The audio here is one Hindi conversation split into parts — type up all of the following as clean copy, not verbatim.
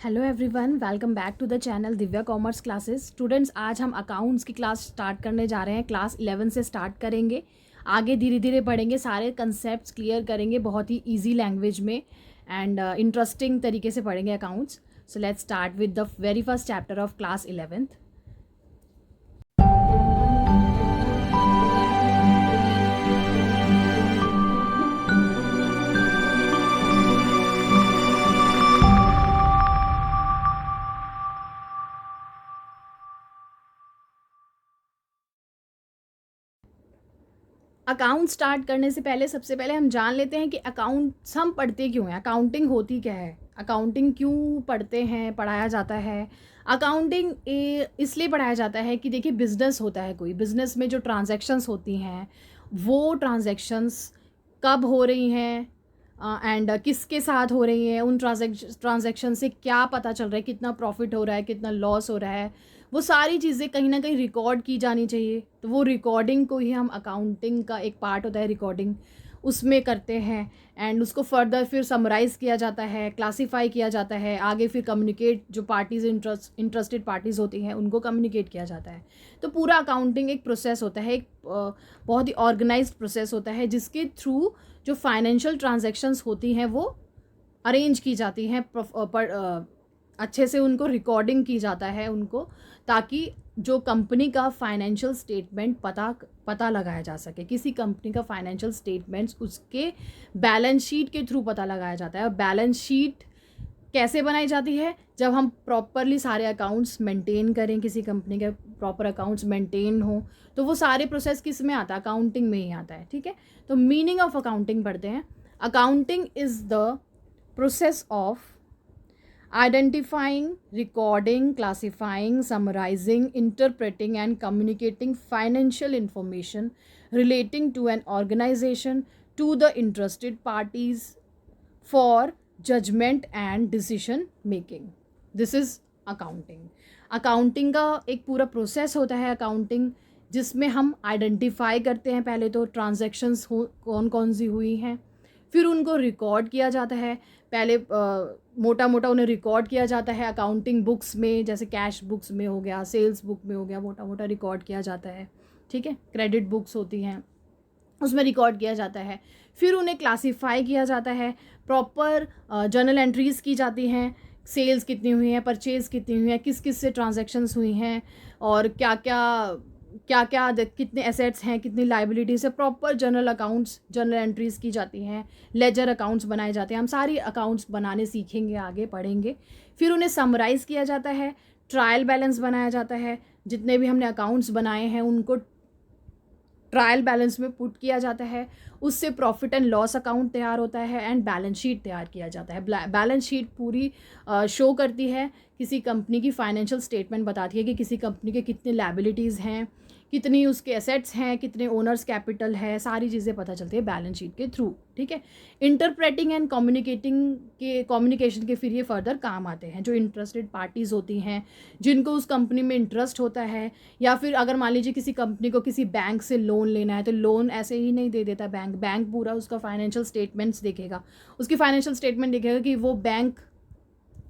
Hello everyone, welcome back to the channel Divya commerce classes. Students, आज हम अकाउंट्स की क्लास स्टार्ट करने जा रहे हैं। क्लास 11 से स्टार्ट करेंगे, आगे धीरे धीरे पढ़ेंगे, सारे कंसेप्ट्स क्लियर करेंगे बहुत ही इजी लैंग्वेज में एंड इंटरेस्टिंग तरीके से पढ़ेंगे accounts. So let's start with the very first chapter of class 11th। Account start करने से पहले सबसे पहले हम जान लेते हैं कि अकाउंट्स हम पढ़ते क्यों हैं, अकाउंटिंग होती क्या है, अकाउंटिंग क्यों पढ़ते हैं, पढ़ाया जाता है। अकाउंटिंग इसलिए पढ़ाया जाता है कि देखिए, बिजनेस होता है, कोई बिजनेस में जो ट्रांजैक्शंस होती हैं वो ट्रांजैक्शंस कब हो रही हैं एंड किसके साथ हो रही हैं, उन ट्रांजैक्शन से क्या पता चल रहा है, कितना प्रॉफिट हो रहा है, कितना लॉस हो रहा है, वो सारी चीज़ें कहीं ना कहीं रिकॉर्ड की जानी चाहिए। तो वो रिकॉर्डिंग को ही हम अकाउंटिंग का एक पार्ट होता है, रिकॉर्डिंग उसमें करते हैं एंड उसको फर्दर फिर समराइज़ किया जाता है, क्लासीफाई किया जाता है, आगे फिर कम्युनिकेट, जो पार्टीज़ इंटरेस्टेड पार्टीज़ होती हैं उनको कम्युनिकेट किया जाता है। तो पूरा अकाउंटिंग एक प्रोसेस होता है, एक बहुत ही ऑर्गेनाइज्ड प्रोसेस होता है, जिसके थ्रू जो फाइनेंशियल ट्रांजैक्शंस होती हैं वो अरेंज की जाती हैं, अच्छे से उनको रिकॉर्डिंग की जाता है उनको, ताकि जो कंपनी का फाइनेंशियल स्टेटमेंट पता लगाया जा सके। किसी कंपनी का फाइनेंशियल स्टेटमेंट्स उसके बैलेंस शीट के थ्रू पता लगाया जाता है। और बैलेंस शीट कैसे बनाई जाती है? जब हम प्रॉपरली सारे अकाउंट्स मेंटेन करें, किसी कंपनी के प्रॉपर अकाउंट्स मेंटेन हो, तो वो सारे प्रोसेस किस में आता है? अकाउंटिंग में ही आता है। ठीक है, तो मीनिंग ऑफ अकाउंटिंग पढ़ते हैं। Accounting is the process of identifying, recording, classifying, summarizing, interpreting and communicating financial information relating to an organization to the interested parties for judgment and decision making. This is accounting. Accounting का एक पूरा प्रोसेस होता है अकाउंटिंग, जिसमें हम आइडेंटिफाई करते हैं पहले तो ट्रांजैक्शंस कौन कौन सी हुई हैं, फिर उनको रिकॉर्ड किया जाता है। पहले मोटा मोटा उन्हें रिकॉर्ड किया जाता है अकाउंटिंग बुक्स में, जैसे कैश बुक्स में हो गया, सेल्स बुक में हो गया, मोटा मोटा रिकॉर्ड किया जाता है। ठीक है, क्रेडिट बुक्स होती हैं उसमें रिकॉर्ड किया जाता है। फिर उन्हें क्लासीफाई किया जाता है, प्रॉपर जर्नल एंट्रीज़ की जाती हैं, सेल्स कितनी हुई हैं, परचेज़ कितनी हुई हैं, किस किस से ट्रांजैक्शंस हुई हैं, और क्या क्या कितने एसेट्स हैं, कितनी लाइबिलिटीज़ है। Proper journal accounts, journal entries की जाती हैं, लेजर अकाउंट्स बनाए जाते हैं। हम सारी अकाउंट्स बनाने सीखेंगे, आगे पढ़ेंगे। फिर उन्हें समराइज़ किया जाता है, ट्रायल बैलेंस बनाया जाता है, जितने भी हमने अकाउंट्स बनाए हैं उनको ट्रायल बैलेंस में पुट किया जाता है। उससे प्रॉफिट एंड लॉस अकाउंट तैयार होता है एंड बैलेंस शीट तैयार किया जाता है। बैलेंस शीट पूरी शो करती है, किसी कंपनी की फाइनेंशियल स्टेटमेंट बताती है कि किसी कंपनी के कितने लायबिलिटीज़ हैं, कितनी उसके एसेट्स हैं, कितने ओनर्स कैपिटल है, सारी चीज़ें पता चलती है बैलेंस शीट के थ्रू। ठीक है, इंटरप्रेटिंग एंड कम्युनिकेशन के फिर ये फर्दर काम आते हैं। जो इंटरेस्टेड पार्टीज़ होती हैं, जिनको उस कंपनी में इंटरेस्ट होता है, या फिर अगर मान लीजिए किसी कंपनी को किसी बैंक से लोन लेना है, तो लोन ऐसे ही नहीं दे देता बैंक पूरा उसका फाइनेंशियल स्टेटमेंट्स देखेगा, उसकी फाइनेंशियल स्टेटमेंट देखेगा कि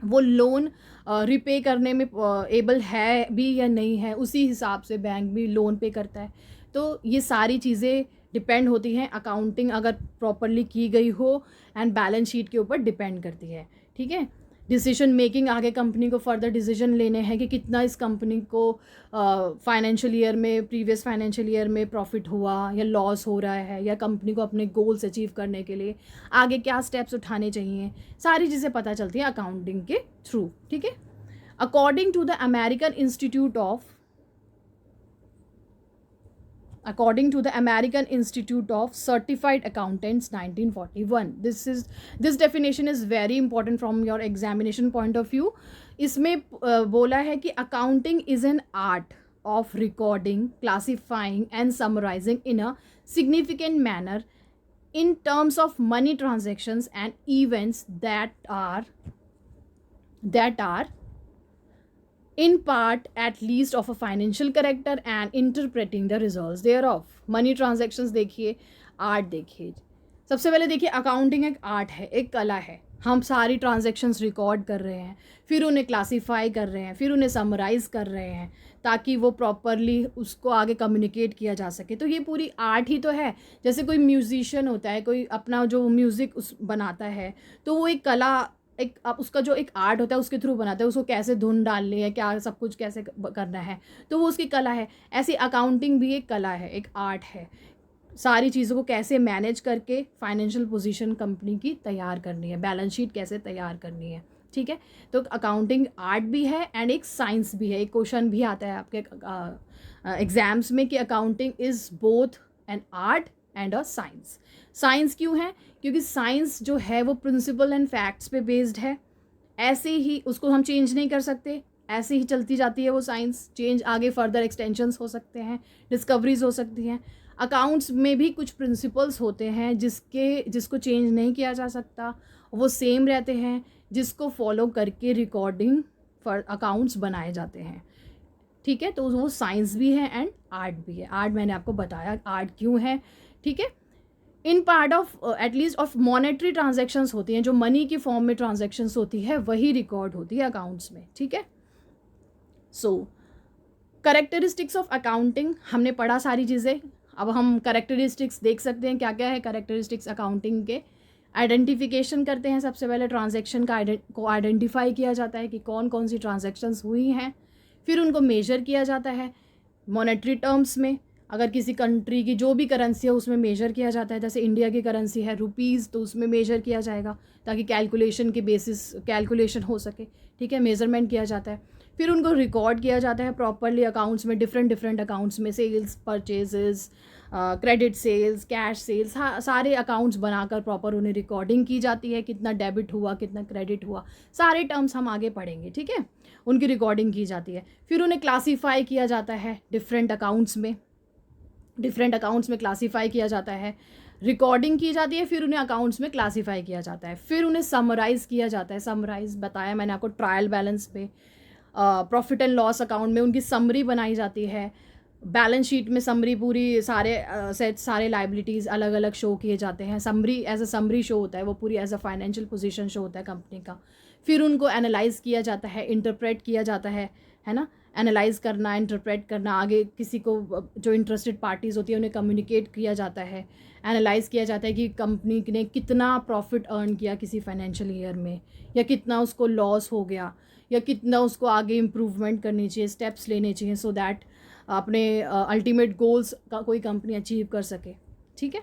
वो लोन रिपे करने में एबल है भी या नहीं है, उसी हिसाब से बैंक भी लोन पे करता है। तो ये सारी चीज़ें डिपेंड होती हैं, अकाउंटिंग अगर प्रॉपरली की गई हो, एंड बैलेंस शीट के ऊपर डिपेंड करती है। ठीक है, डिसीजन मेकिंग, आगे कंपनी को फर्दर डिसीजन लेने हैं कि कितना इस कंपनी को फाइनेंशियल ईयर में, प्रीवियस फाइनेंशियल ईयर में प्रॉफिट हुआ या लॉस हो रहा है, या कंपनी को अपने गोल्स अचीव करने के लिए आगे क्या स्टेप्स उठाने चाहिए, सारी चीज़ें पता चलती हैं अकाउंटिंग के थ्रू। ठीक है, according to the American Institute of Certified Accountants 1941. This definition is very important from your examination point of view. इसमें बोला है कि accounting is an art of recording, classifying and summarizing in a significant manner in terms of money transactions and events that are in part at least of a financial character and interpreting the results thereof. Money transactions देखिए, आर्ट देखिए। सबसे पहले देखिए, अकाउंटिंग एक आर्ट है, एक कला है। हम सारी ट्रांजैक्शंस रिकॉर्ड कर रहे हैं, फिर उन्हें क्लासीफाई कर रहे हैं, फिर उन्हें समराइज़ कर रहे हैं ताकि वो प्रॉपरली उसको आगे कम्युनिकेट किया जा सके। तो ये पूरी आर्ट ही तो है। जैसे कोई म्यूजिशियन होता है, कोई अपना जो म्यूज़िक उस बनाता है, तो वो एक कला, एक उसका जो एक आर्ट होता है उसके थ्रू बनाता है, उसको कैसे धुन डालनी है, क्या सब कुछ कैसे करना है, तो वो उसकी कला है। ऐसी अकाउंटिंग भी एक कला है, एक आर्ट है। सारी चीज़ों को कैसे मैनेज करके फाइनेंशियल पोजीशन कंपनी की तैयार करनी है, बैलेंस शीट कैसे तैयार करनी है, ठीक है। तो अकाउंटिंग आर्ट भी है एंड एक साइंस भी है। एक क्वेश्चन भी आता है आपके एग्जाम्स में कि accounting is both an art and a science. Science क्यों है? क्योंकि साइंस जो है वो प्रिंसिपल एंड फैक्ट्स पे बेस्ड है। ऐसे ही उसको हम चेंज नहीं कर सकते, ऐसे ही चलती जाती है वो साइंस। चेंज आगे फर्दर एक्सटेंशंस हो सकते हैं, डिस्कवरीज हो सकती हैं। अकाउंट्स में भी कुछ प्रिंसिपल्स होते हैं जिसको चेंज नहीं किया जा सकता, वो सेम रहते हैं, जिसको फॉलो करके रिकॉर्डिंग फॉर अकाउंट्स बनाए जाते हैं, ठीक है। तो वो साइंस भी है एंड आर्ट भी है। आर्ट मैंने आपको बताया आर्ट क्यों है, ठीक है। In part of at least of monetary transactions होती हैं, जो मनी की फॉर्म में ट्रांजेक्शन्स होती है वही रिकॉर्ड होती है अकाउंट्स में, ठीक है। सो करेक्टरिस्टिक्स ऑफ अकाउंटिंग हमने पढ़ा सारी चीज़ें। अब हम करेक्टरिस्टिक्स देख सकते हैं क्या क्या है करेक्टरिस्टिक्स अकाउंटिंग के। आइडेंटिफिकेशन करते हैं, सबसे पहले ट्रांजैक्शन को आइडेंटिफाई किया जाता है कि कौन कौन सी ट्रांजैक्शंस हुई हैं, फिर उनको मेजर किया जाता है मॉनेटरी टर्म्स में। अगर किसी कंट्री की जो भी करेंसी है उसमें मेजर किया जाता है, जैसे इंडिया की करेंसी है रुपीज़, तो उसमें मेजर किया जाएगा ताकि कैलकुलेशन के बेसिस कैलकुलेशन हो सके, ठीक है। मेज़रमेंट किया जाता है, फिर उनको रिकॉर्ड किया जाता है प्रॉपरली अकाउंट्स में, डिफरेंट अकाउंट्स में, sales, purchases, credit sales, cash sales, सारे अकाउंट्स बनाकर प्रॉपर उन्हें रिकॉर्डिंग की जाती है, कितना डेबिट हुआ, कितना क्रेडिट हुआ, सारे टर्म्स हम आगे पढ़ेंगे, ठीक है। उनकी रिकॉर्डिंग की जाती है, फिर उन्हें क्लासीफाई किया जाता है डिफरेंट अकाउंट्स में क्लासीफाई किया जाता है, रिकॉर्डिंग की जाती है, फिर उन्हें अकाउंट्स में क्लासीफाई किया जाता है, फिर उन्हें समराइज़ किया जाता है। समराइज़ बताया मैंने आपको ट्रायल बैलेंस पे, प्रॉफिट एंड लॉस अकाउंट में उनकी समरी बनाई जाती है, बैलेंस शीट में समरी पूरी सारे सेट्स, सारे लाइबिलिटीज़ अलग अलग शो किए जाते हैं। Summary as a summary show होता है, वो पूरी as a financial position show होता है कंपनी का। फिर उनको एनालाइज़ किया जाता है, इंटरप्रेट किया जाता है ना। एनालाइज़ करना, इंटरप्रेट करना, आगे किसी को जो इंटरेस्टेड पार्टीज़ होती है उन्हें कम्युनिकेट किया जाता है। एनालाइज़ किया जाता है कि कंपनी ने कितना प्रॉफिट अर्न किया किसी फाइनेंशियल ईयर में, या कितना उसको लॉस हो गया, या कितना उसको आगे इम्प्रूवमेंट करनी चाहिए, स्टेप्स लेने चाहिए सो दैट अपने अल्टीमेट गोल्स का कोई कंपनी अचीव कर सके, ठीक है।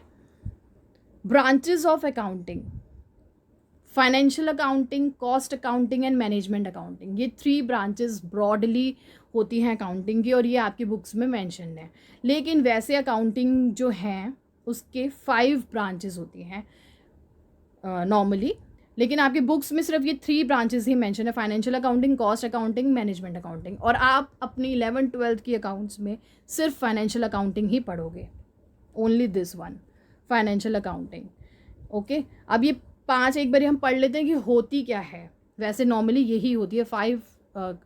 Branches of accounting, financial accounting, cost accounting and management accounting, ये 3 ब्रांचेस ब्रॉडली होती हैं अकाउंटिंग की, और ये आपकी बुक्स में मैंशन है। लेकिन वैसे अकाउंटिंग जो हैं उसके 5 ब्रांचेस होती हैं नॉर्मली, लेकिन आपकी बुक्स में सिर्फ ये 3 ब्रांचेस ही मेंशन है, financial accounting, cost accounting, management accounting. और आप अपनी 11th-12th की अकाउंट्स में सिर्फ फाइनेंशियल अकाउंटिंग ही पढ़ोगे, only this one, financial accounting, okay. अब ये 5 एक बार हम पढ़ लेते हैं कि होती क्या है। वैसे नॉर्मली यही होती है, 5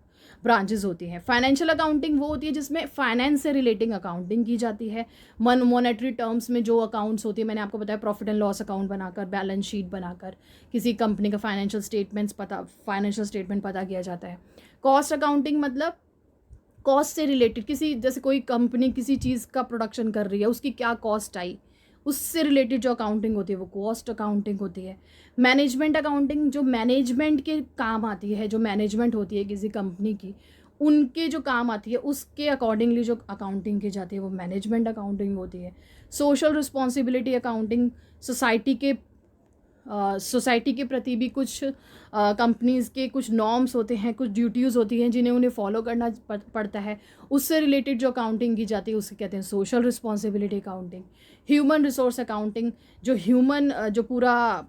ब्रांचेस होती हैं। फाइनेंशियल अकाउंटिंग वो होती है जिसमें फाइनेंस से रिलेटिंग अकाउंटिंग की जाती है। मॉनेटरी टर्म्स में जो अकाउंट्स होती है, मैंने आपको बताया प्रॉफिट एंड लॉस अकाउंट बनाकर, बैलेंस शीट बनाकर किसी कंपनी का फाइनेंशियल स्टेटमेंट पता किया जाता है। कॉस्ट अकाउंटिंग मतलब कॉस्ट से रिलेटेड, किसी जैसे कोई कंपनी किसी चीज़ का प्रोडक्शन कर रही है, उसकी क्या कॉस्ट आई, उससे रिलेटेड जो अकाउंटिंग होती है वो कॉस्ट अकाउंटिंग होती है। मैनेजमेंट अकाउंटिंग जो मैनेजमेंट के काम आती है, जो मैनेजमेंट होती है किसी कंपनी की, उनके जो काम आती है उसके अकॉर्डिंगली जो अकाउंटिंग की जाती है वो मैनेजमेंट अकाउंटिंग होती है। सोशल रिस्पॉन्सिबिलिटी अकाउंटिंग, सोसाइटी के प्रति भी कुछ कंपनीज़ के कुछ नॉर्म्स होते हैं, कुछ ड्यूटीज़ होती हैं जिन्हें उन्हें फॉलो करना पड़ता है, उससे रिलेटेड जो अकाउंटिंग की जाती है उसे कहते हैं social responsibility accounting. Human resource accounting, जो जो पूरा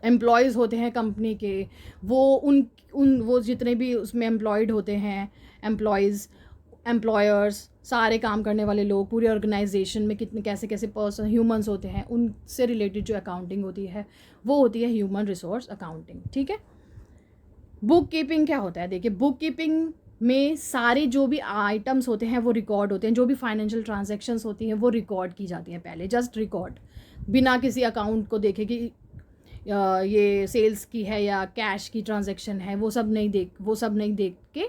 एम्प्लॉयज़ होते हैं कंपनी के, वो जितने भी उसमें एम्प्लॉयड होते हैं, एम्प्लॉयर्स, सारे काम करने वाले लोग, पूरे ऑर्गेनाइजेशन में कितने कैसे कैसे पर्सन ह्यूमंस होते हैं, उनसे रिलेटेड जो अकाउंटिंग होती है वो होती है ह्यूमन रिसोर्स अकाउंटिंग, ठीक है। बुक कीपिंग क्या होता है? देखिए, बुक कीपिंग में सारे जो भी आइटम्स होते हैं वो रिकॉर्ड होते हैं, जो भी फाइनेंशियल ट्रांजैक्शंस होती हैं वो रिकॉर्ड की जाती हैं पहले, जस्ट रिकॉर्ड, बिना किसी अकाउंट को देखे कि ये सेल्स की है या कैश की ट्रांजैक्शन है, वो सब नहीं देख के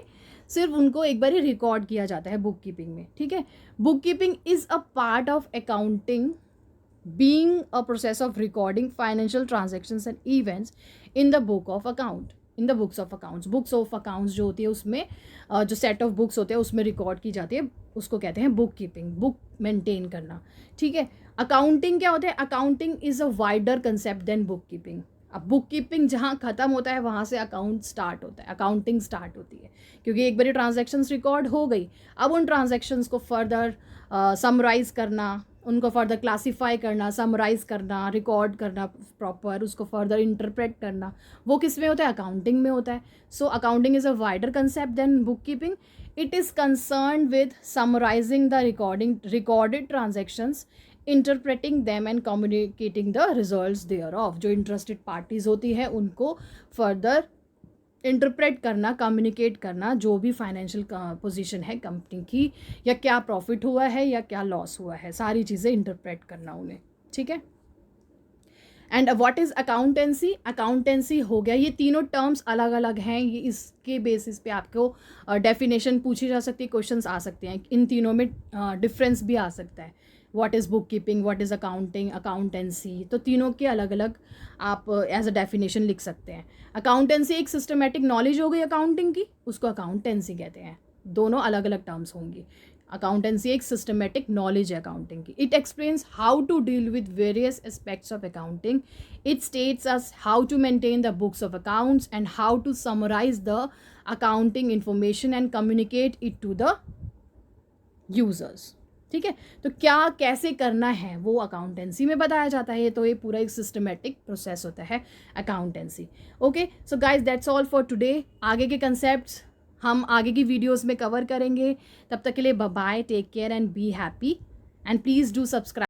सिर्फ उनको एक बार ही रिकॉर्ड किया जाता है बुक कीपिंग में, ठीक है। Book keeping is a part of accounting, being a process of recording financial transactions and events in the book of account, in the books of accounts. Books of accounts जो होती है उसमें जो सेट ऑफ बुक्स होते हैं उसमें रिकॉर्ड की जाती है, उसको कहते हैं बुक कीपिंग, बुक मेंटेन करना, ठीक है। अकाउंटिंग क्या होता है? Accounting is a wider concept than book keeping. अब बुक कीपिंग जहाँ ख़त्म होता है वहाँ से अकाउंट स्टार्ट होता है, अकाउंटिंग स्टार्ट होती है, क्योंकि एक बार ट्रांजेक्शन्स रिकॉर्ड हो गई, अब उन ट्रांजेक्शन्स को फर्दर समराइज़ करना, उनको फर्दर क्लासीफाई करना, समराइज करना, रिकॉर्ड करना प्रॉपर, उसको फर्दर इंटरप्रेट करना, वो किस में होता है? अकाउंटिंग में होता है। So accounting is a wider concept than book keeping. It is concern with summarising the recorded transactions, interpreting them and communicating the results thereof. जो इंटरेस्टेड पार्टीज़ होती है उनको फर्दर इंटरप्रेट करना, कम्युनिकेट करना, जो भी फाइनेंशियल पोजीशन है कंपनी की, या क्या प्रॉफिट हुआ है या क्या लॉस हुआ है, सारी चीज़ें इंटरप्रेट करना उन्हें, ठीक है। And what is accountancy? Accountancy हो गया, ये तीनों टर्म्स अलग अलग हैं, ये इसके बेसिस पे आपको डेफिनेशन पूछी जा सकती है, क्वेश्चंस आ सकते हैं, इन तीनों में डिफरेंस भी आ सकता है। What is book keeping, what is accounting, accountancy, तो तीनों के अलग अलग आप एज अ डेफिनेशन लिख सकते हैं। अकाउंटेंसी एक सिस्टमेटिक नॉलेज हो गई अकाउंटिंग की, उसको अकाउंटेंसी कहते हैं, दोनों अलग अलग टर्म्स होंगी। अकाउंटेंसी एक सिस्टमेटिक नॉलेज है अकाउंटिंग की। It explains how to deal with various aspects of accounting. It states us how to maintain the books of accounts and how to summarise the accounting information and communicate it to the users, ठीक है। तो क्या कैसे करना है वो अकाउंटेंसी में बताया जाता है, तो ये पूरा एक सिस्टमेटिक प्रोसेस होता है accountancy. Okay, so guys that's all for today. आगे के कंसेप्ट्स हम आगे की वीडियोस में कवर करेंगे। तब तक के लिए bye, take care and be happy, and please do subscribe.